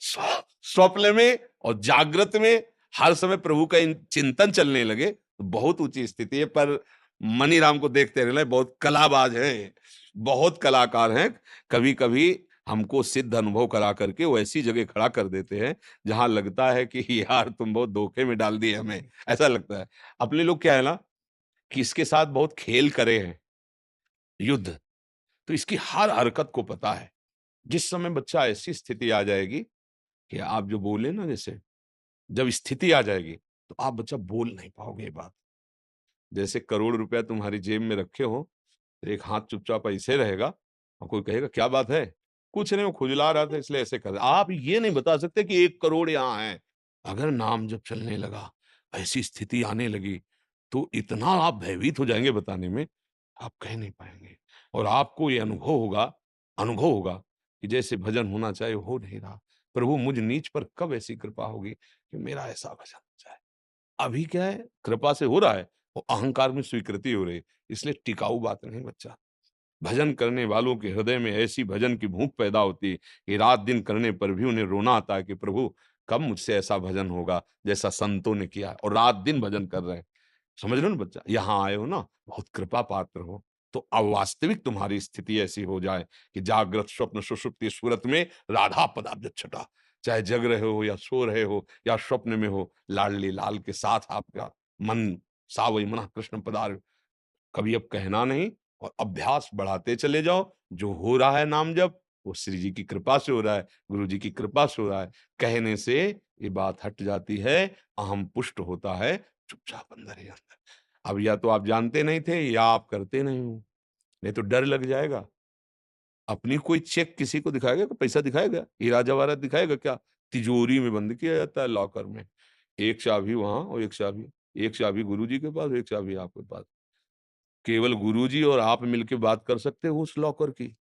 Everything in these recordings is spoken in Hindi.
स्वप्न में और जागृत में हर समय प्रभु का चिंतन चलने लगे तो बहुत ऊंची स्थिति है। पर मनीराम को देखते रहना, बहुत कलाबाज हैं, बहुत कलाकार हैं। कभी कभी हमको सिद्ध अनुभव करा करके वो ऐसी जगह खड़ा कर देते हैं जहां लगता है कि यार तुम बहुत धोखे में डाल दिए हमें, ऐसा लगता है। अपने लोग क्या है ना कि इसके साथ बहुत खेल करे हैं, युद्ध, तो इसकी हर हरकत को पता है। जिस समय बच्चा ऐसी स्थिति आ जाएगी कि आप जो बोले ना, जैसे जब स्थिति आ जाएगी तो आप बच्चा बोल नहीं पाओगे ये बात। जैसे करोड़ रुपया तुम्हारी जेब में रखे हो, एक हाथ चुपचाप ऐसे रहेगा और कोई कहेगा क्या बात है, कुछ नहीं वो खुजला रहा था इसलिए ऐसे कर। आप ये नहीं बता सकते कि 1 करोड़ यहाँ है। अगर नाम जब चलने लगा, ऐसी स्थिति आने लगी, तो इतना आप भयभीत हो जाएंगे बताने में, आप कह नहीं पाएंगे। और आपको ये अनुभव होगा कि जैसे भजन होना चाहिए हो नहीं रहा। प्रभु मुझ नीच पर कब ऐसी कृपा होगी कि मेरा ऐसा भजन हो जाए। अभी क्या है, कृपा से हो रहा है, वो अहंकार में स्वीकृति हो रही है, इसलिए टिकाऊ बात नहीं बच्चा। भजन करने वालों के हृदय में ऐसी भजन की भूख पैदा होती है कि रात दिन करने पर भी उन्हें रोना आता है कि प्रभु कब मुझसे ऐसा भजन होगा जैसा संतों ने किया, और रात दिन भजन कर रहे हैं। समझ रहे हो ना बच्चा, यहाँ आए हो ना, बहुत कृपा पात्र हो। तो अवास्तविक तुम्हारी स्थिति ऐसी हो जाए कि जागृत स्वप्न सुषुप्ति सूरत में राधा पदाब्ज छटा, चाहे जग रहे हो या सो रहे हो या स्वप्न में हो, लाडली लाल के साथ आपका मन सावई मना कृष्ण पदार। कभी अब कहना नहीं, और अभ्यास बढ़ाते चले जाओ। जो हो रहा है नाम जप, वो श्री जी की कृपा से हो रहा है, गुरु जी की कृपा से हो रहा है। कहने से ये बात हट जाती है, अहम पुष्ट होता है, चुपचाप अंदर ही अंदर। अब या तो आप जानते नहीं थे या आप करते नहीं हो, नहीं तो डर लग जाएगा। अपनी कोई चेक किसी को दिखाएगा, कोई पैसा दिखाएगा, हीरा जवाहरात दिखाएगा क्या? तिजोरी में बंद किया जाता है लॉकर में। एक चाबी वहां और एक चाबी गुरु जी के पास, एक चाबी आपके पास। केवल गुरुजी और आप मिलके बात कर सकते हो उस लॉकर की।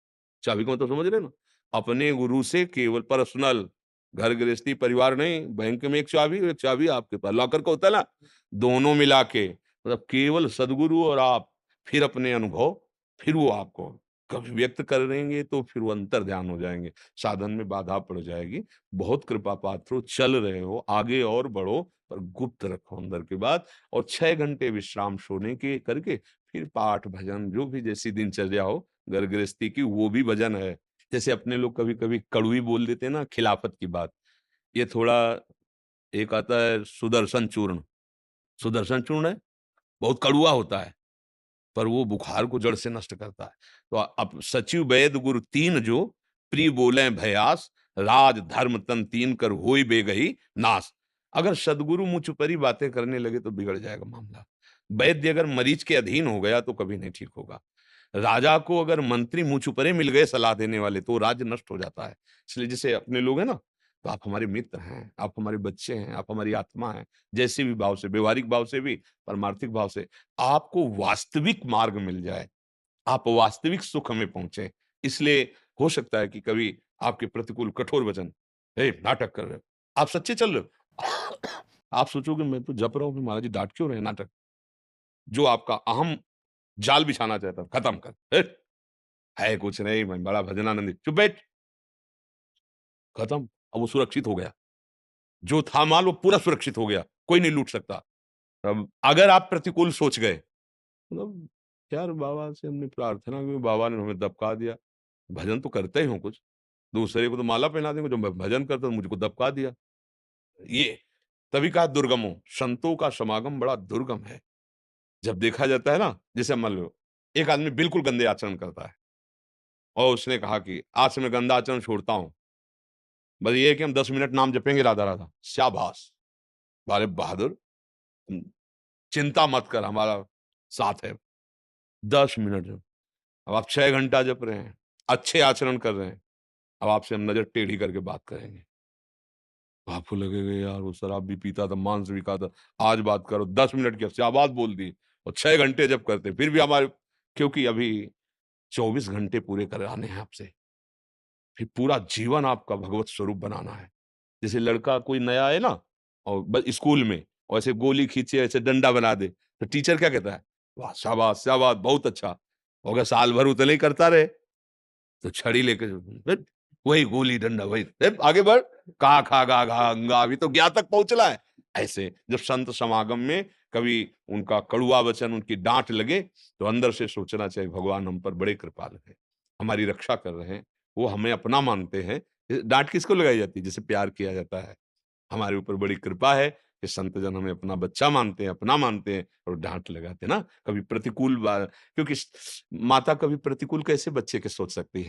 चाबी को मतलब समझ रहे हो ना? अपने गुरु से केवल पर्सनल, घर गृहस्थी परिवार नहीं, बैंक में एक चाबी और एक चाबी आपके पास। लॉकर का होता है ना, दोनों मिला के मतलब केवल सदगुरु और आप, फिर अपने अनुभव, फिर वो आपको कभी व्यक्त करेंगे तो फिर वो अंतर ध्यान हो जाएंगे। साधन में बाधा पड़ जाएगी। बहुत कृपा पात्र हो, चल रहे हो, आगे और बढ़ो, पर गुप्त रखो अंदर की बात। और 6 घंटे विश्राम सोने के करके फिर पाठ भजन जो भी जैसी दिनचर्या हो घर गृहस्थी की, वो भी भजन है। जैसे अपने लोग कभी कभी कड़वी बोल देते हैं ना, खिलाफत की बात। ये थोड़ा, एक आता है सुदर्शन चूर्ण। सुदर्शन चूर्ण है, बहुत कड़वा होता है, पर वो बुखार को जड़ से नष्ट करता है। तो अब सचिव वैद गुरु तीन जो, प्रिय बोले भयास, राज धर्म तन तीन कर होई बेगही नाश। अगर सदगुरु मुझ पर ही बातें करने लगे तो बिगड़ जाएगा मामला। वैद्य अगर मरीज के अधीन हो गया तो कभी नहीं ठीक होगा। राजा को अगर मंत्री मुंह चुपरे मिल गए सलाह देने वाले, तो राज्य नष्ट हो जाता है। इसलिए जैसे अपने लोग हैं ना, तो आप हमारे मित्र हैं, आप हमारे बच्चे हैं, आप हमारी आत्मा हैं। जैसे भी भाव से, व्यवहारिक भाव से भी, परमार्थिक भाव से, आपको वास्तविक मार्ग मिल जाए, आप वास्तविक सुख में पहुंचे। इसलिए हो सकता है कि कभी आपके प्रतिकूल कठोर वचन, हे नाटक कर रहे हो, आप सच्चे चल रहे हो, आप सोचोगे मैं तो जप रहा हूं, महाराज जी डांट क्यों रहे हैं, नाटक। जो आपका अहम जाल बिछाना चाहता है, खत्म कर। है कुछ नहीं, मैं बड़ा भजनानंदी, चुप बैठ, खत्म। अब वो सुरक्षित हो गया, जो था माल वो पूरा सुरक्षित हो गया, कोई नहीं लूट सकता। अब अगर आप प्रतिकूल सोच गए, मतलब यार बाबा से हमने प्रार्थना की, बाबा ने हमें दबका दिया। भजन तो करते ही हो कुछ, दूसरे को तो माला पहना देंगे, जो मैं भजन करता हूं मुझको दबका दिया। ये तभी कहा दुर्गम हो, संतों का समागम बड़ा दुर्गम है। जब देखा जाता है ना, जैसे मान लो एक आदमी बिल्कुल गंदे आचरण करता है और उसने कहा कि आज से मैं गंदा आचरण छोड़ता हूं, बस ये है कि हम 10 मिनट नाम जपेंगे राधा राधा, शाबाश, बारे बहादुर, तुम चिंता मत कर, हमारा साथ है। 10 मिनट जब, अब आप 6 घंटा जप रहे हैं, अच्छे आचरण कर रहे हैं, अब आपसे हम नजर टेढ़ी करके बात करेंगे, आपको लगेगा यार वो शराब भी पीता था, मांस भी खाता, आज बात करो। 10 मिनट की शाबाश बोल दी, और 6 घंटे जब करते फिर भी हमारे, क्योंकि अभी 24 घंटे पूरे कराने हैं आपसे, फिर पूरा जीवन आपका भगवत स्वरूप बनाना है। जैसे लड़का कोई नया है ना, और स्कूल में, और ऐसे गोली खींचे ऐसे डंडा बना दे, तो टीचर क्या कहता है, वाह शाबाश शाबाश बहुत अच्छा। और अगर साल भर उतने ही करता रहे तो छड़ी लेके, "हट, वही गोली डंडा वही आगे बढ़, का खा गा घा अंगा, अभी तो ज्ञा तक पहुंचला है। ऐसे जब संत समागम में कभी उनका कड़ुआ वचन, उनकी डांट लगे, तो अंदर से सोचना चाहिए भगवान हम पर बड़े कृपालु हैं, हमारी रक्षा कर रहे हैं, वो हमें अपना मानते हैं। डांट किसको लगाई जाती है? जिसे प्यार किया जाता है। हमारे ऊपर बड़ी कृपा है कि संत जन हमें अपना बच्चा मानते हैं, अपना मानते हैं और डांट लगाते हैं ना। कभी प्रतिकूल क्योंकि माता कभी प्रतिकूल कैसे बच्चे के सोच सकती है?